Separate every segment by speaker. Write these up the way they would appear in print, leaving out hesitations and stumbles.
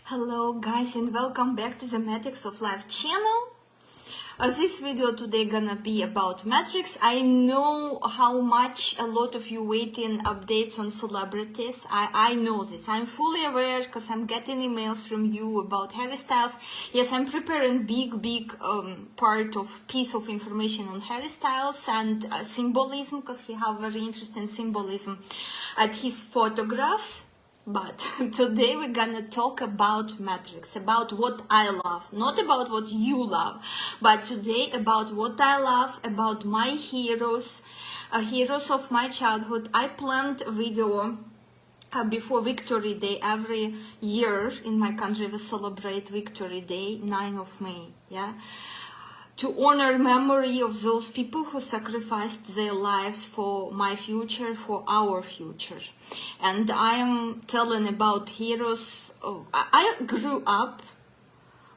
Speaker 1: Hello guys and welcome back to the Matrix of Life channel. This video today gonna be about Matrix. I know how much a lot of you waiting updates on celebrities. I know this. I'm fully aware because I'm getting emails from you about Harry Styles. Yes, I'm preparing big piece of information on Harry Styles and symbolism, because he have very interesting symbolism at his photographs. But today we're gonna talk about Matrix, about what I love, not about what you love, but today about what I love, about my heroes, heroes of my childhood. I planned a video before Victory Day. Every year in my country we celebrate Victory Day, 9th of May, yeah? To honor memory of those people who sacrificed their lives for my future, for our future. And I am telling about heroes. I grew up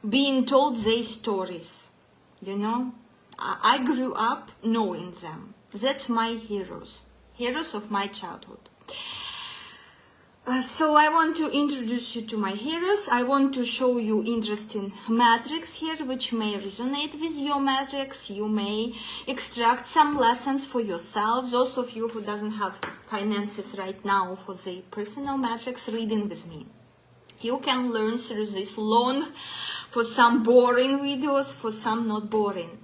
Speaker 1: being told their stories, you know. I grew up knowing them. That's my heroes, heroes of my childhood. So I want to introduce you to my heroes. I want to show you interesting matrix here, which may resonate with your matrix. You may extract some lessons for yourself. Those of you who doesn't have finances right now for the personal matrix reading with me, you can learn through this long, for some boring videos, for some not boring.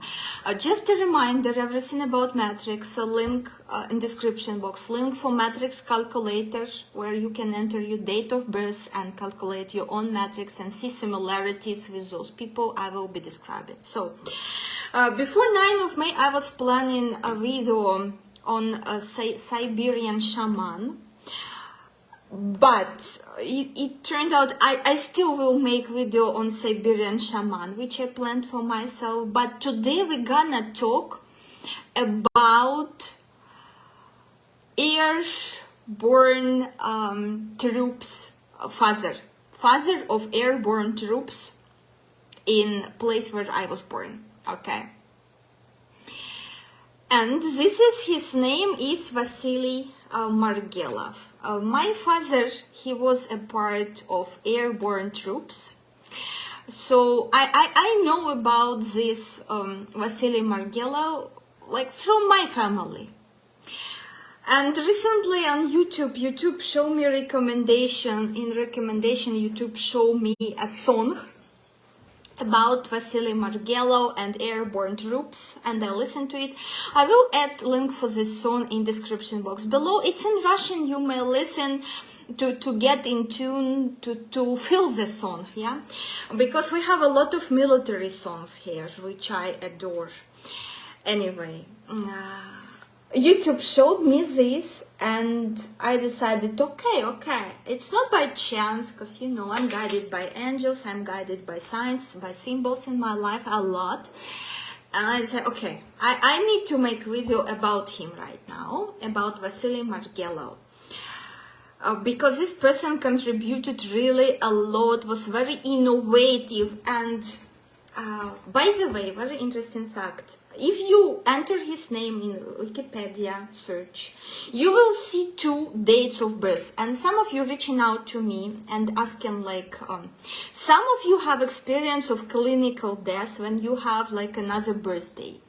Speaker 1: Just a reminder, everything about Matrix, a link in description box, link for Matrix calculator, where you can enter your date of birth and calculate your own Matrix and see similarities with those people I will be describing. So, before 9th of May, I was planning a video on a Siberian shaman. But it turned out I still will make video on Siberian shaman, which I planned for myself. But today we're gonna talk about airborne troops, father of airborne troops in place where I was born. Okay. And this is his name is Vasily Margelov. My father, he was a part of airborne troops. So I know about this Vasily Margelov like from my family. And recently on YouTube showed me recommendation. In recommendation, YouTube showed me a song about Vasily Margelov and airborne troops, and I listened to it. I will add link for this song in description box below. It's in Russian. You may listen to get in tune, to feel the song, yeah? Because we have a lot of military songs here, which I adore. Anyway, YouTube showed me this and I decided, okay, it's not by chance, because you know I'm guided by angels, I'm guided by signs, by symbols in my life a lot. And I said, okay, I need to make a video about him right now, about Vasily Margelov. Because this person contributed really a lot, was very innovative, and by the way, very interesting fact. If you enter his name in Wikipedia search, you will see 2 dates of birth. And some of you reaching out to me and asking like, some of you have experience of clinical death when you have like another birthday,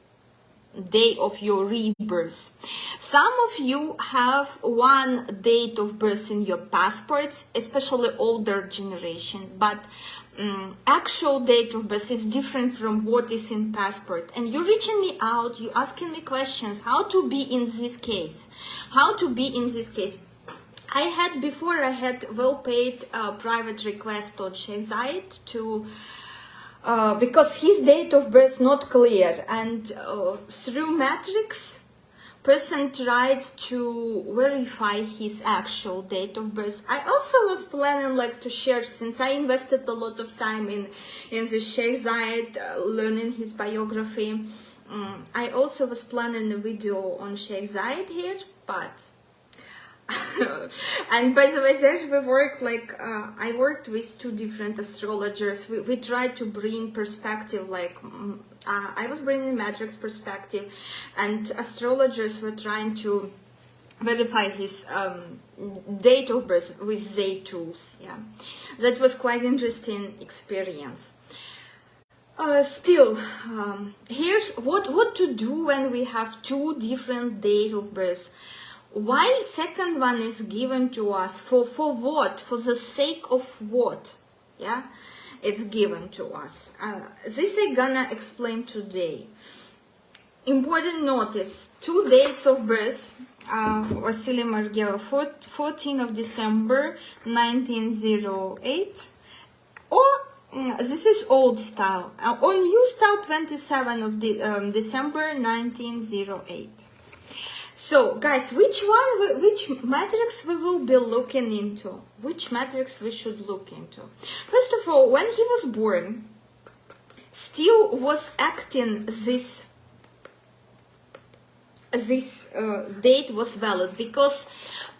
Speaker 1: day of your rebirth. Some of you have one date of birth in your passports, especially older generation, but actual date of birth is different from what is in passport. And you're reaching me out, you asking me questions, how to be in this case, I had well-paid private request on Sheikh Zayed to because his date of birth not clear, and through Matrix person tried to verify his actual date of birth. I also was planning like to share, since I invested a lot of time in the Sheikh Zayed, learning his biography. I also was planning a video on Sheikh Zayed here, but and by the way, there we work like I worked with 2 different astrologers. We tried to bring perspective, like I was bringing matrix perspective, and astrologers were trying to verify his date of birth with their tools. Yeah, that was quite interesting experience. Still, here's what to do when we have two different days of birth. Why second one is given to us? For what? For the sake of what? Yeah, it's given to us. This I'm gonna explain today. Important notice: two dates of birth. Vasily Margelov, 14th of December 1908, or this is old style. On new style, 27th of December 1908. So, guys, which matrix we will be looking into? Which matrix we should look into? First of all, when he was born, still was acting this date was valid, because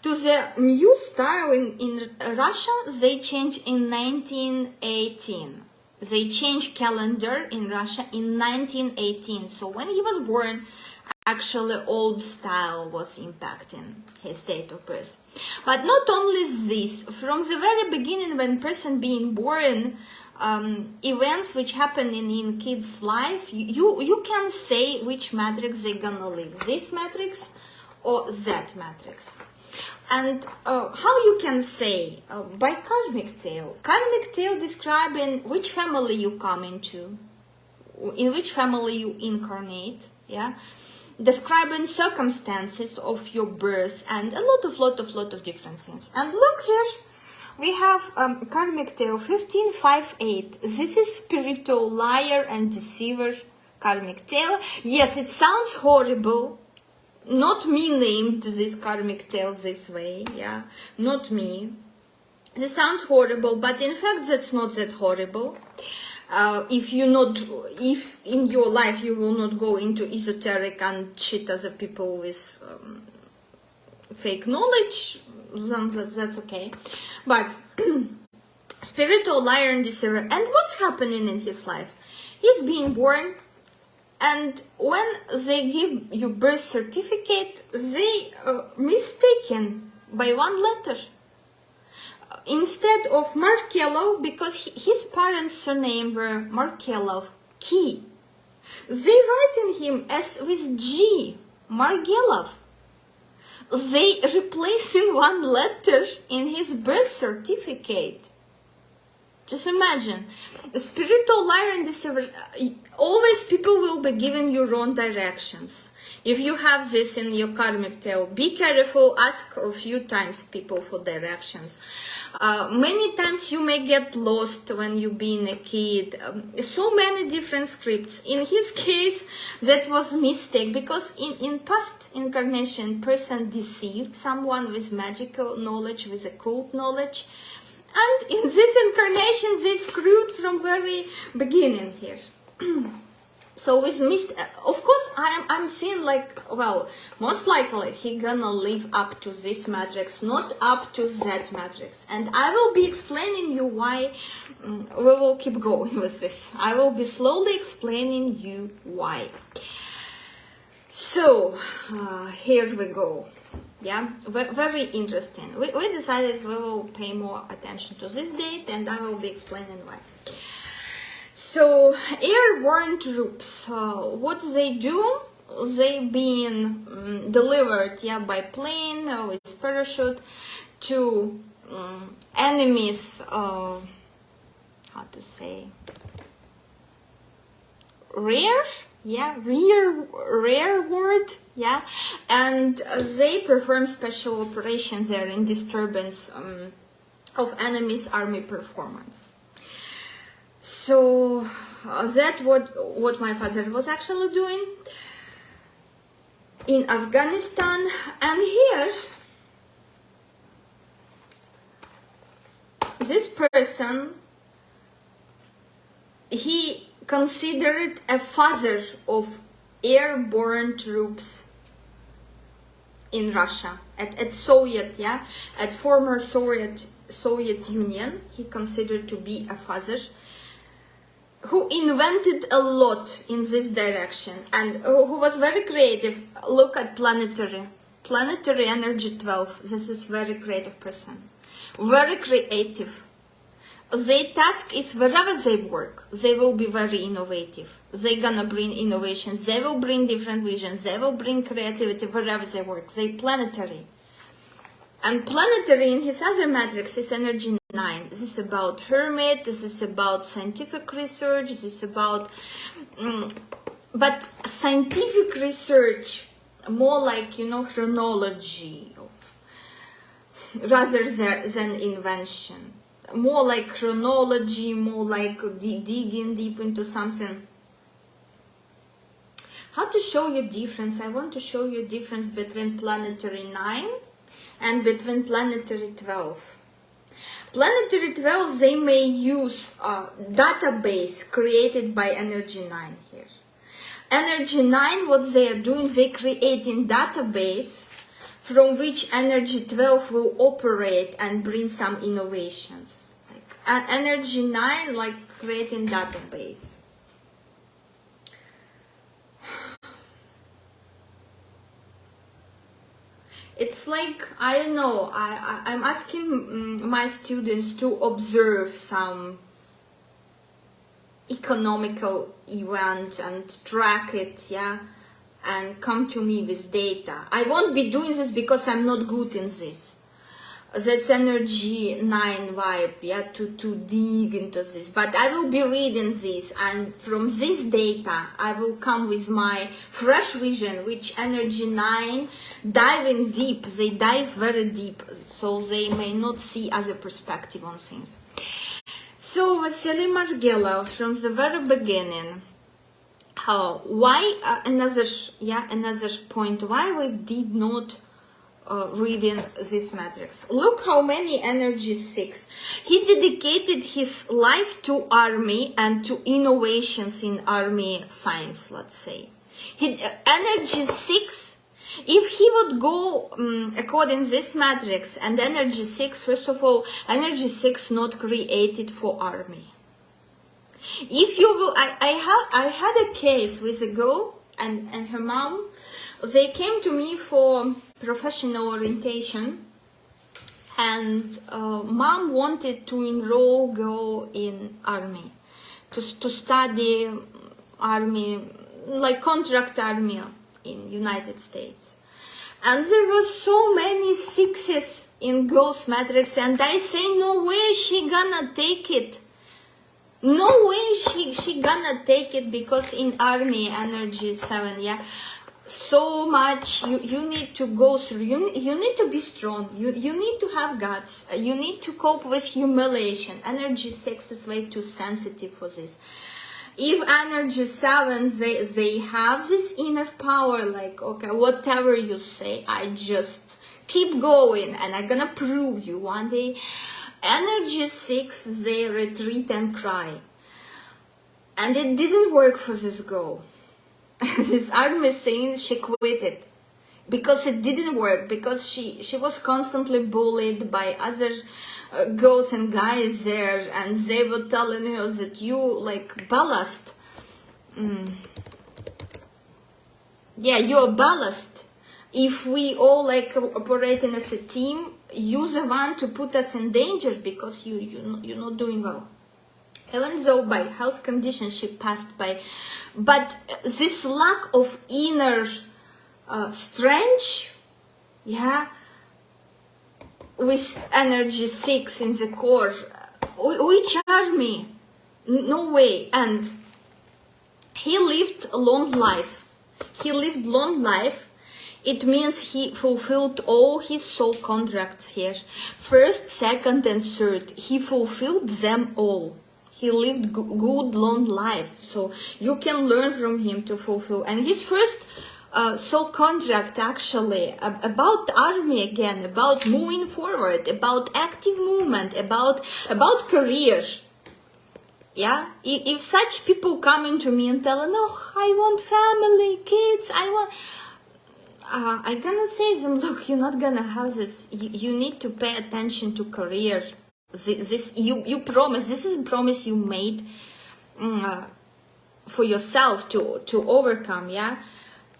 Speaker 1: to the new style in Russia, they changed in 1918. They changed calendar in Russia in 1918. So when he was born, actually old style was impacting his date of birth. But not only this, from the very beginning, when person being born, events which happen in kids' life, you can say which matrix they're gonna live, this matrix or that matrix. And how you can say? By karmic tale. Karmic tale describing which family you come into, in which family you incarnate, yeah, describing circumstances of your birth, and a lot of different things. And look here, we have karmic tale 1558. This is spiritual liar and deceiver karmic tale. Yes, it sounds horrible. Not me named this karmic tale this way, yeah, not me. This sounds horrible, but in fact that's not that horrible. If in your life you will not go into esoteric and cheat other people with fake knowledge, then that's okay. But spiritual liar and deceiver, and what's happening in his life? He's being born, and when they give you birth certificate, they mistaken by one letter. Instead of Margelov, because his parents' surname were Margelov, Key, they writing him as with G, Margelov. They replacing one letter in his birth certificate. Just imagine, spiritual liar and deceiver. Always people will be giving you wrong directions. If you have this in your karmic tale, be careful, ask a few times people for directions. Many times you may get lost when you being a kid. So many different scripts. In his case, that was mistake, because in past incarnation, person deceived someone with magical knowledge, with occult knowledge. And in this incarnation, they screwed from very beginning here. So with of course, I'm seeing like, well, most likely he gonna live up to this matrix, not up to that matrix. And I will be explaining you why. We will keep going with this. I will be slowly explaining you why. So here we go. Yeah, very interesting. We decided we will pay more attention to this date, and I will be explaining why. So airborne troops, what they do? They being delivered, yeah, by plane with parachute to enemies. How to say? Rearward, yeah, and they perform special operations there in disturbance of enemy's army performance. So that's what my father was actually doing in Afghanistan. And here, this person, he considered a father of airborne troops in Russia, at Soviet, yeah, at former Soviet Union. He considered to be a father who invented a lot in this direction, and who was very creative. Look at planetary planetary energy 12. This is very creative person, very creative. Their task is wherever they work, they will be very innovative. They're gonna bring innovations. They will bring different visions. They will bring creativity wherever they work. They planetary. And planetary in his other matrix is energy 9. This is about hermit. This is about scientific research. This is about, but scientific research, more like, you know, chronology of, rather than invention. More like chronology, more like digging deep into something. How to show you difference? I want to show you difference between planetary 9 and between planetary 12. Planetary 12, they may use a database created by energy 9 here. Energy 9, what they are doing, they creating database from which energy 12 will operate and bring some innovations. Like energy 9, like creating database. It's like, I don't know, I'm asking my students to observe some economical event and track it, yeah, and come to me with data. I won't be doing this because I'm not good in this. That's energy 9 vibe, yeah, to dig into this. But I will be reading this, and from this data, I will come with my fresh vision, which energy 9 diving deep. They dive very deep, so they may not see other perspective on things. So Vasily Margelov, from the very beginning, why another point why we did not reading this matrix. Look how many energy 6. He dedicated his life to army and to innovations in army science, let's say. Energy 6, if he would go according to this matrix, and energy 6, first of all, energy 6 not created for army. If you will, I had a case with a girl and her mom. They came to me for professional orientation, and mom wanted to enroll girl in army, to study army, like contract army in United States. And there was so many 6s in girls matrix, and I say no way she gonna take it. No way she gonna take it, because in army energy 7, yeah, so much you need to go through. You need to be strong. You need to have guts. You need to cope with humiliation. Energy 6 is way too sensitive for this. If energy 7, they have this inner power, like, okay, whatever you say, I just keep going and I'm gonna prove you one day. Energy 6, they retreat and cry. And it didn't work for this girl. This army saying she quit it because it didn't work, because she was constantly bullied by other girls and guys there, and they were telling her that you like ballast. Yeah, you're ballast. If we all like operating as a team, you're the one to put us in danger because you're not doing well. Even though by health conditions she passed by, but this lack of inner strength, yeah, with energy 6 in the core, which army? No way. And he lived a long life. He lived long life. It means he fulfilled all his soul contracts here. First, second, and third. He fulfilled them all. He lived good, long life. So you can learn from him to fulfill. And his first soul contract actually about army again, about moving forward, about active movement, about career. Yeah, if such people come into me and tell, no, I want family, kids, I'm gonna say them, look, you're not gonna have this. You need to pay attention to career. This you promise. This is a promise you made for yourself to overcome. Yeah,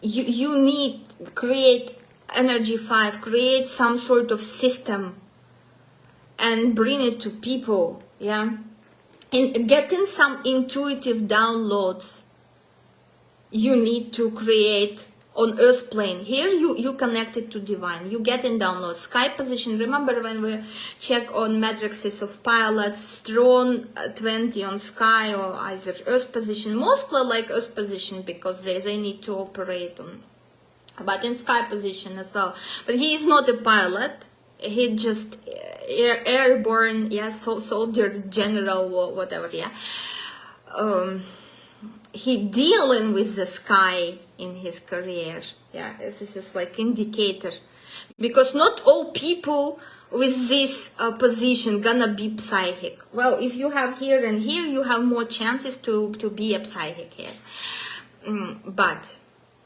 Speaker 1: you need create energy 5, create some sort of system and bring it to people, yeah, in getting some intuitive downloads you need to create on earth plane. Here you connect it to divine, you get in download sky position. Remember when we check on matrices of pilots, strong 20 on sky or either earth position, mostly like earth position because they need to operate on, but in sky position as well. But he is not a pilot, he just airborne, yeah, soldier, general, or whatever, yeah. He dealing with the sky in his career, yeah. This is like indicator, because not all people with this position gonna be psychic. Well, if you have here and here, you have more chances to be a psychic here. But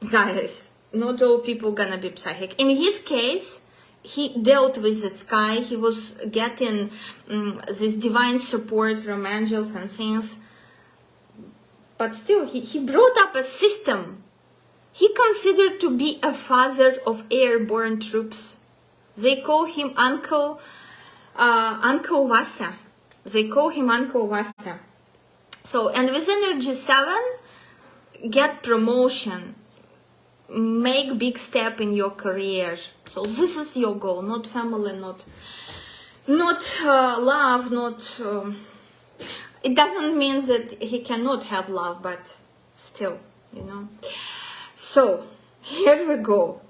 Speaker 1: guys, not all people gonna be psychic. In his case, he dealt with the sky. He was getting this divine support from angels and saints. But still, he brought up a system. He considered to be a father of airborne troops. They call him Uncle Vasya. They call him Uncle Vasya. So, and with energy 7, get promotion, make big step in your career. So this is your goal, not family, not love, not. It doesn't mean that he cannot have love, but still, you know. So here we go.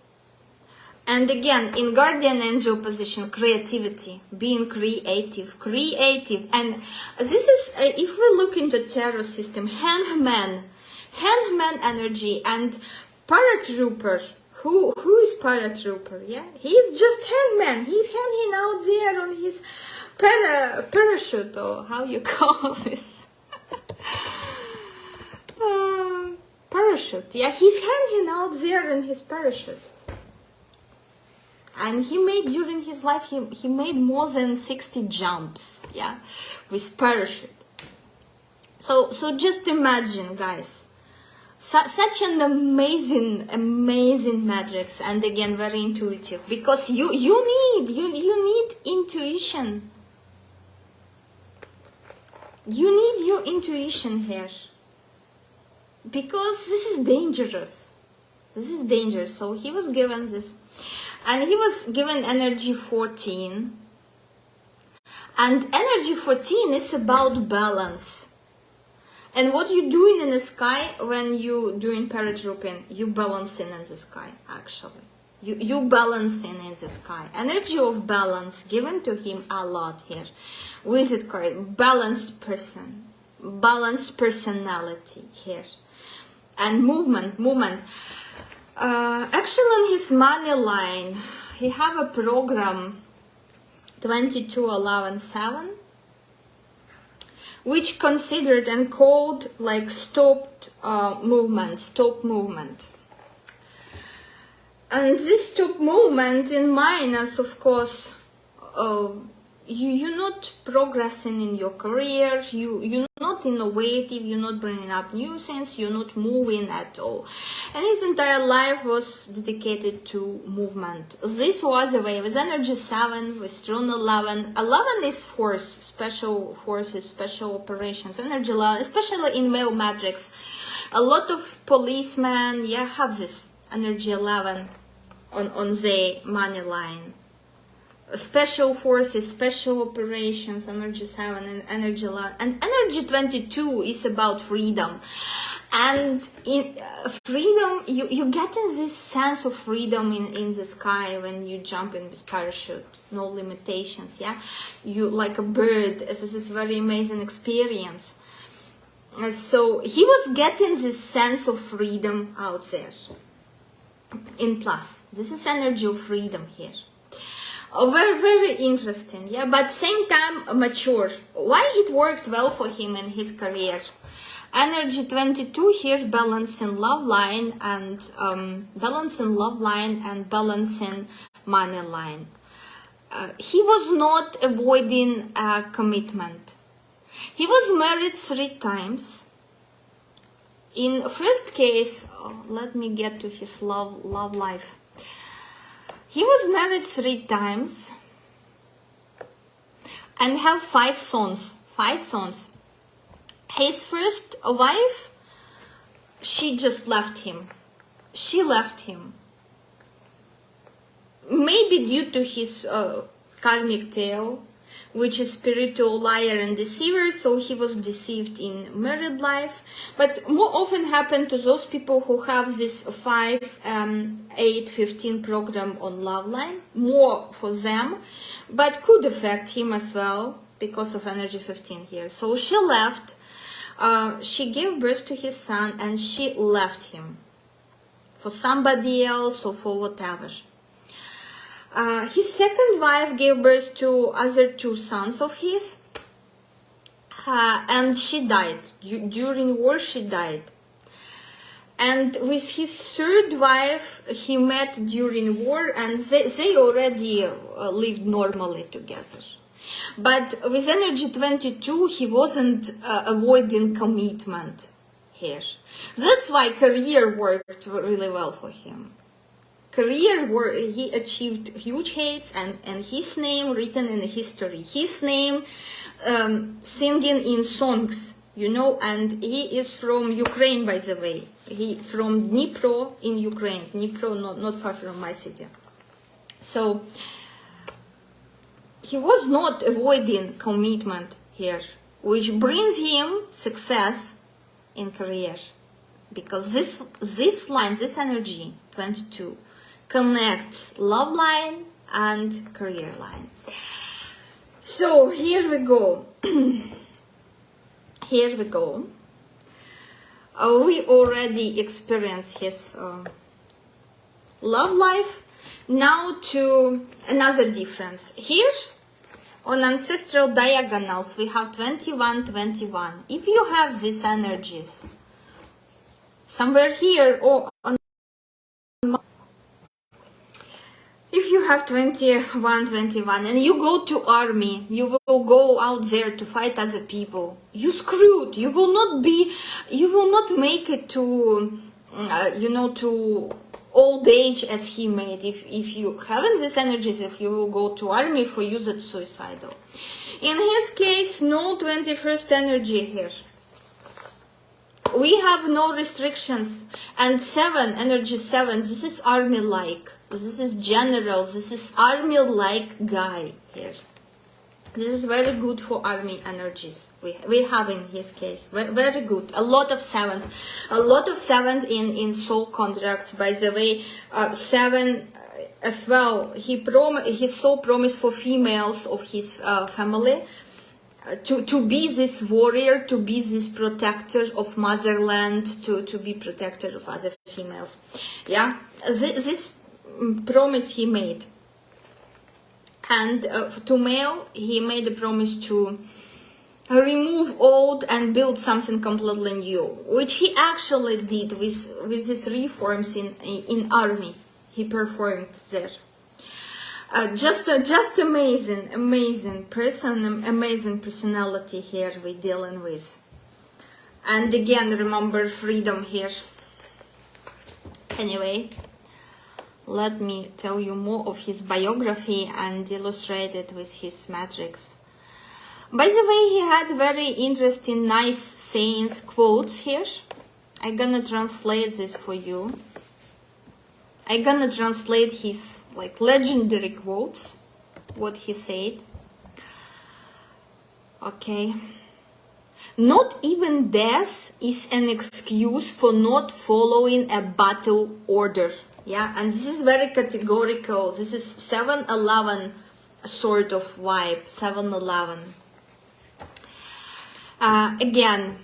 Speaker 1: And again, in guardian angel position, creativity, being creative. And this is, if we look into tarot system, hangman energy and paratrooper. Who is paratrooper? Yeah, he's just hangman. He's hanging out there on his parachute, or how you call this? Parachute. Yeah, he's hanging out there in his parachute. And he made, during his life, he made more than 60 jumps, yeah, with parachute. So just imagine, guys. Such an amazing matrix, and again very intuitive, because you need intuition. You need your intuition here, because this is dangerous. So he was given this, and he was given energy 14, and energy 14 is about balance. And what you doing in the sky when you doing paratrooping, you balancing in the sky, actually. You balancing in the sky. Energy of balance given to him a lot here. Visit card, balanced person, balanced personality here. And movement. Actually on his money line, he have a program 2211-7. Which considered and called like stop movement. And this stop movement in minus, of course, you're not progressing in your career, you're not innovative, you're not bringing up new things, you're not moving at all. And his entire life was dedicated to movement. This was a way with energy 7, with strong 11. 11 is force, special forces, special operations. Energy 11, especially in male matrix. A lot of policemen, yeah, have this energy 11 on the money line. Special forces, special operations, energy 7 and energy 11. And energy 22 is about freedom. And in freedom, you get in this sense of freedom in the sky when you jump in this parachute. No limitations, yeah? You like a bird. This is a very amazing experience. So he was getting this sense of freedom out there. In plus, this is energy of freedom here. Very interesting, yeah, but same time mature. Why it worked well for him in his career? Energy 22 here, balancing love line and balancing money line. He was not avoiding a commitment. He was married 3 times. In first case, let me get to his love life. He was married 3 times and have 5 sons. 5 sons. His first wife, she just left him. She left him. Maybe due to his karmic tale, which is spiritual liar and deceiver, so he was deceived in married life. But more often happen to those people who have this 5, 8, 15 program on love line, more for them, but could affect him as well because of energy 15 here. So she left, she gave birth to his son and she left him for somebody else or for whatever. His second wife gave birth to other 2 sons of his, and she died. During war, she died. And with his third wife, he met during war, and they already lived normally together. But with energy 22, he wasn't avoiding commitment here. That's why career worked really well for him. Career where he achieved huge hits and his name written in history. His name singing in songs, you know, and he is from Ukraine, by the way. He from Dnipro in Ukraine. Dnipro, not far from my city. So he was not avoiding commitment here, which brings him success in career. Because this line, this energy, 22, connects love line and career line. So here we go. Here we go. We already experienced his love life. Now to another difference. Here on ancestral diagonals we have 21, 21. If you have these energies somewhere here or on, if you have 21, 21 and you go to army, you will go out there to fight other people, you screwed. You will not make it to, you know, to old age as he made. If you haven't these energies, if you will go to army, for you that's suicidal. In his case, no 21st energy here. We have no restrictions. And 7, energy 7, this is army-like. This is general, this is army-like guy here. This is very good for army energies. We have in his case, very good. A lot of 7s. A lot of 7s in soul contracts. By the way, 7 as well, his soul promise for females of his family. To be this warrior, to be this protector of motherland, to be protector of other females. Yeah, this promise he made. And to male, he made a promise to remove old and build something completely new, which he actually did with these reforms in army. He performed there. Just amazing person, amazing personality here we're dealing with. And again, remember freedom here. Anyway, let me tell you more of his biography and illustrate it with his matrix. By the way, he had very interesting, nice sayings, quotes here. I'm gonna translate this for you. I'm gonna translate his like legendary quotes, what he said. Okay. Not even death is an excuse for not following a battle order. Yeah, and this is very categorical. This is 7-11 sort of vibe. 7-11. Again,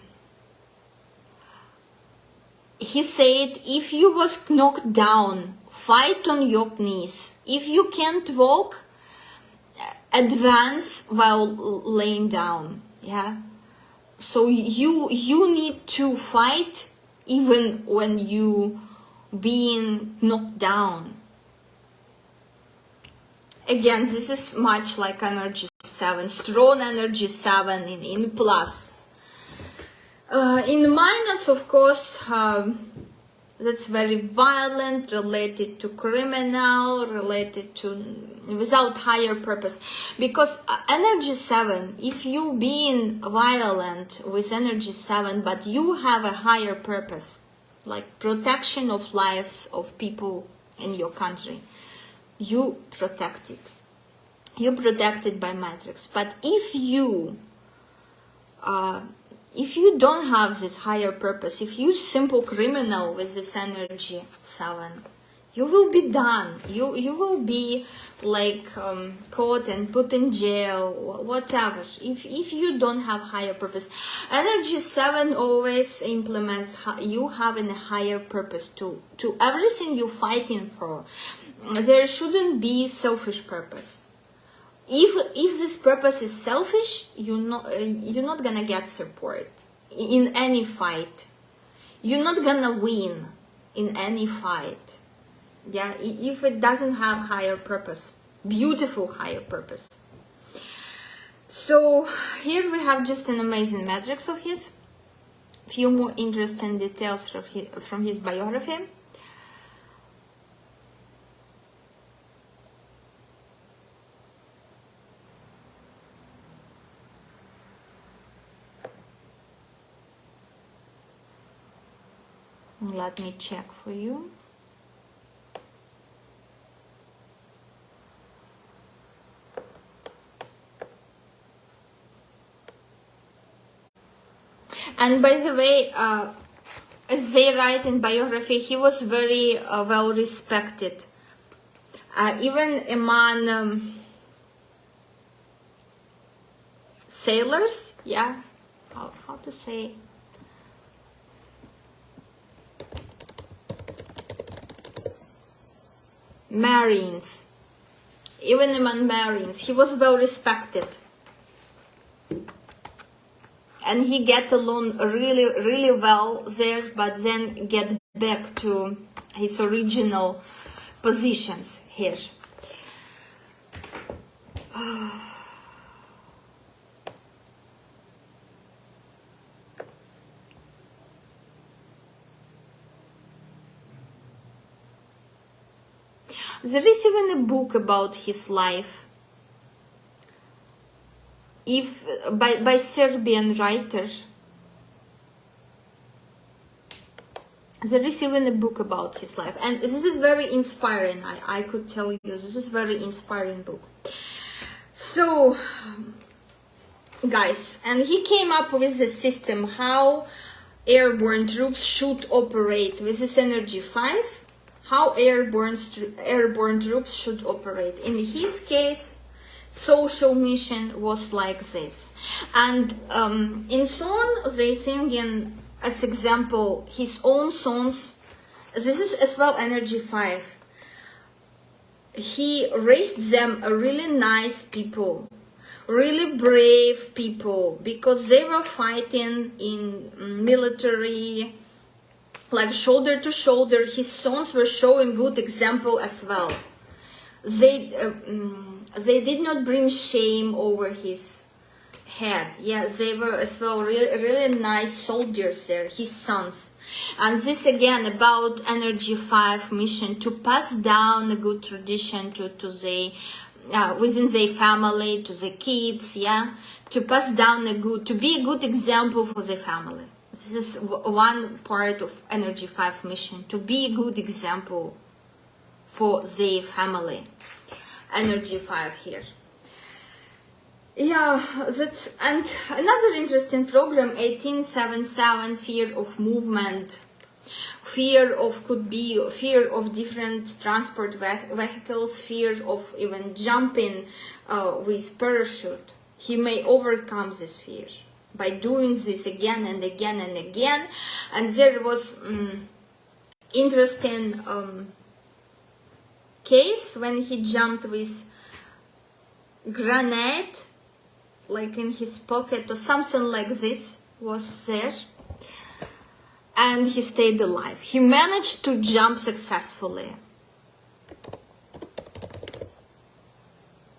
Speaker 1: he said, if you was knocked down, fight on your knees. If you can't walk, advance while laying down. Yeah. So you need to fight even when you being knocked down. Again, this is much like energy 7, strong energy 7 in plus. In minus, of course, that's very violent, related to criminal, related to without higher purpose. Because energy 7, if you being violent with energy 7, but you have a higher purpose, like protection of lives of people in your country, you protect it. You protected by matrix. But if you don't have this higher purpose, if you simple criminal with this energy 7, you will be done. You will be like caught and put in jail, whatever. If you don't have higher purpose, energy 7 always implements you having a higher purpose to everything you're fighting for. There shouldn't be selfish purpose. If this purpose is selfish, you're not gonna get support in any fight. You're not gonna win in any fight. Yeah, if it doesn't have higher purpose, beautiful higher purpose. So here we have just an amazing matrix of his. Few more interesting details from his biography. Let me check for you. And by the way, as they write in biography, he was very well respected, even among sailors. Yeah, how to say? Marines, even among Marines, he was well respected, and he get along really well there, but then get back to his original positions here. There is even a book about his life, by Serbian writer. There is even a book about his life, and this is very inspiring. I could tell you, this is very inspiring book. So, guys, and he came up with the system how airborne troops should operate with this energy 5. How airborne troops should operate. In his case, social mission was like this. And in song, they sing in, as example, his own songs. This is as well energy 5. He raised them a really nice people, really brave people, because they were fighting in military, like shoulder to shoulder. His sons were showing good example as well. They did not bring shame over his head. Yeah, they were as well really nice soldiers there, his sons. And this again about energy 5 mission to pass down a good tradition to the within their family, to the kids. Yeah, to pass down to be a good example for the family. This is one part of energy 5 mission, to be a good example for their family. Energy 5 here. Yeah, that's, and another interesting program, 1877, fear of movement, fear of different transport vehicles, fear of even jumping with parachute. He may overcome this fear by doing this again and again and again. And there was interesting case when he jumped with grenade, like in his pocket or something like this was there, and he stayed alive. He managed to jump successfully.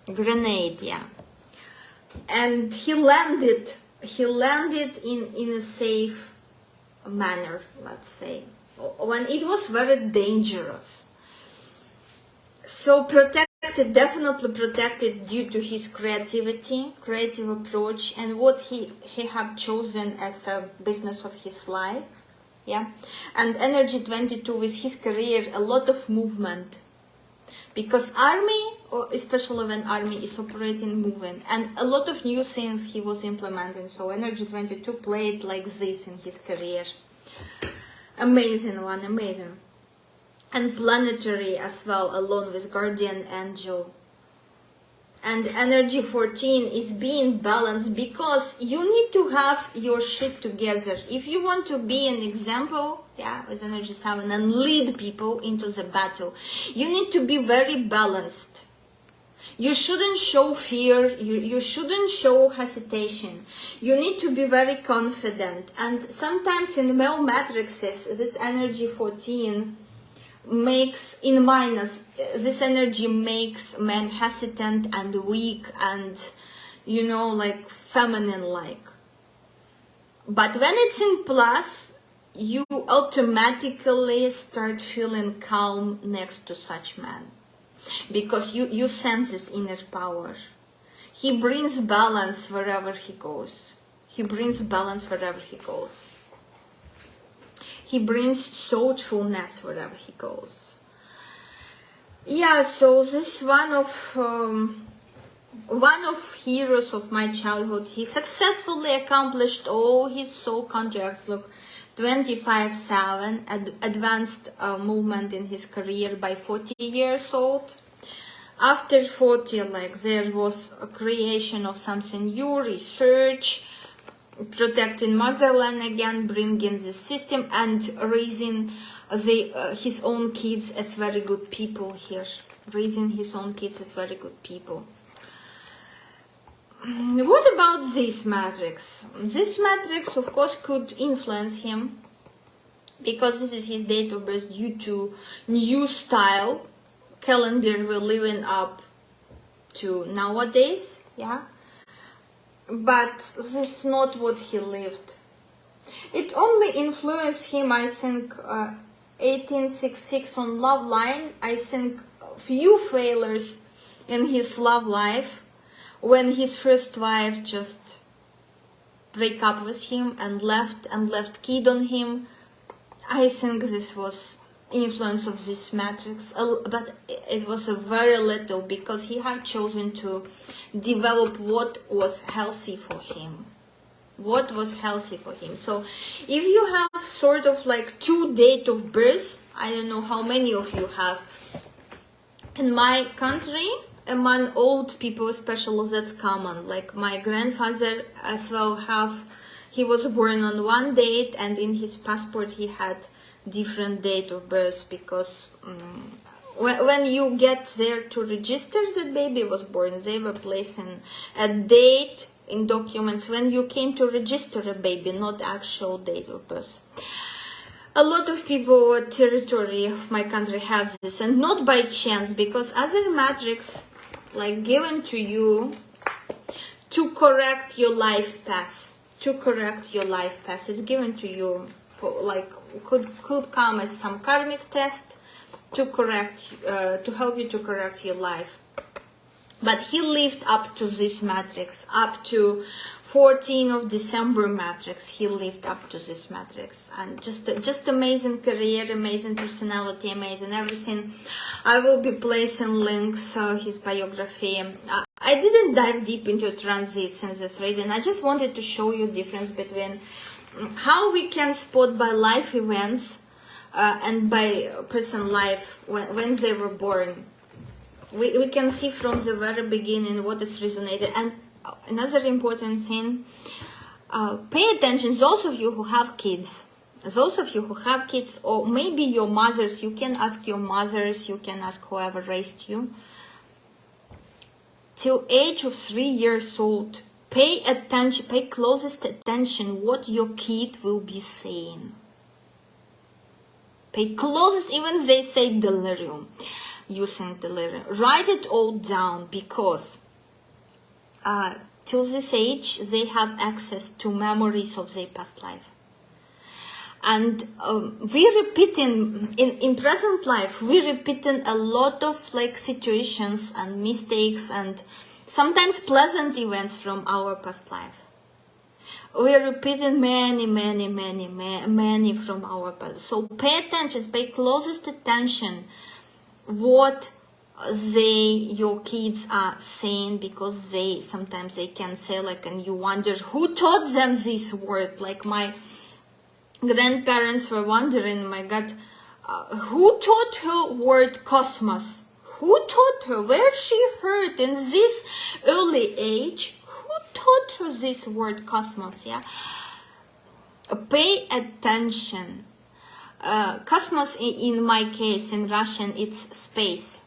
Speaker 1: Grenade, yeah. And he landed in a safe manner, let's say. when it was very dangerous. So protected, definitely protected due to his creativity, creative approach, and what he have chosen as a business of his life. Yeah, and energy 22 with his career, a lot of movement, because army, or especially when army is operating, moving, and a lot of new things he was implementing. So energy 22 played like this in his career. Amazing one, amazing. And planetary as well, along with guardian angel. And energy 14 is being balanced, because you need to have your shit together. If you want to be an example, yeah, with energy 7, and lead people into the battle, you need to be very balanced. You shouldn't show fear, you shouldn't show hesitation. You need to be very confident. And sometimes in male matrices, this energy 14 makes, in minus, this energy makes men hesitant and weak and, you know, like feminine-like. But when it's in plus, you automatically start feeling calm next to such man, because you sense his inner power. He brings balance wherever he goes. He brings balance wherever he goes. He brings thoughtfulness wherever he goes. Yeah, so this one of heroes of my childhood. He successfully accomplished all his soul contracts. Look, 25/7, advanced movement in his career by 40 years old. After 40, like, there was a creation of something new, research, protecting motherland again, bringing the system, and raising his own kids as very good people here. Raising his own kids as very good people. What about this matrix? This matrix, of course, could influence him, because this is his date of birth due to new style calendar we're living up to nowadays, yeah. But this is not what he lived. It only influenced him, I think, 1866 on love line. I think few failures in his love life, when his first wife just break up with him and left kid on him. I think this was influence of this matrix, but it was a very little, because he had chosen to develop what was healthy for him. What was healthy for him. So if you have sort of like two date of birth, I don't know how many of you have. In my country, among old people especially, that's common. Like my grandfather as well he was born on one date, and in his passport he had different date of birth, because when you get there to register that baby was born, they were placing a date in documents when you came to register a baby, not actual date of birth. A lot of people, territory of my country, have this, and not by chance, because other matrix, like, given to you to correct your life path, it's given to you for, like, could come as some karmic test to correct, to help you to correct your life. But he lived up to this matrix, up to 14 of December matrix. He lived up to this matrix, and just amazing career, amazing personality, amazing everything. I will be placing links, his biography. I didn't dive deep into transits in this reading. I just wanted to show you difference between how we can spot by life events and by person life when they were born. We can see from the very beginning what is resonated. And another important thing, pay attention, those of you who have kids, or maybe your mothers, you can ask your mothers, you can ask whoever raised you. Till age of 3 years old, pay attention, pay closest attention what your kid will be saying. Pay closest, even they say delirium, using delirium. Write it all down, because till this age they have access to memories of their past life. And we repeating in present life, we repeating a lot of like situations and mistakes and sometimes pleasant events from our past life. We are repeating many from our past. So pay attention, pay closest attention what your kids are saying, because sometimes they can say like, and you wonder who taught them this word. Like my grandparents were wondering, my God, who taught her word cosmos? Who taught her? Where she heard in this early age? Who taught her this word cosmos? Yeah. Pay attention. Cosmos, in my case, in Russian, it's space.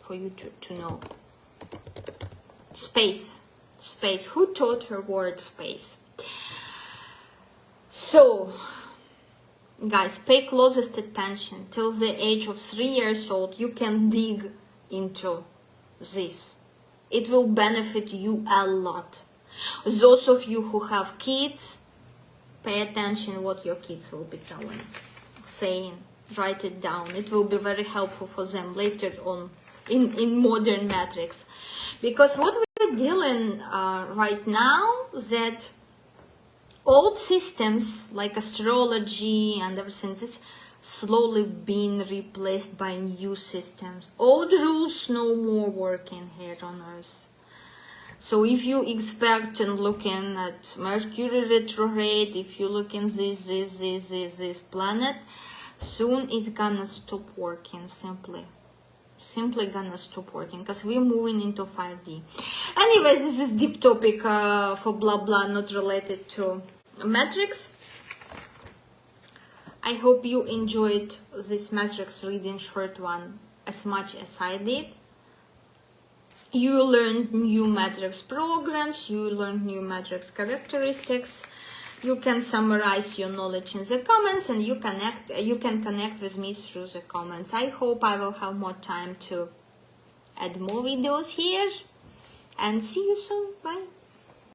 Speaker 1: For you to know. Space. Space. Who taught her word space? So, guys, pay closest attention. Till the age of 3 years old, you can dig into this. It will benefit you a lot. Those of you who have kids, pay attention what your kids will be telling, saying. Write it down. It will be very helpful for them later on in modern matrix. Because what we're dealing right now, that old systems like astrology and everything is slowly being replaced by new systems. Old rules no more working here on Earth. So if you expect and looking at Mercury retrograde, if you look in this planet, soon it's gonna stop working, simply gonna stop working, because we're moving into 5D. Anyways, this is deep topic for blah blah, not related to matrix. I hope you enjoyed this matrix reading, short one, as much as I did. You learned new matrix programs, you learned new matrix characteristics. You can summarize your knowledge in the comments, and you can connect with me through the comments. I hope I will have more time to add more videos here, and see you soon. Bye.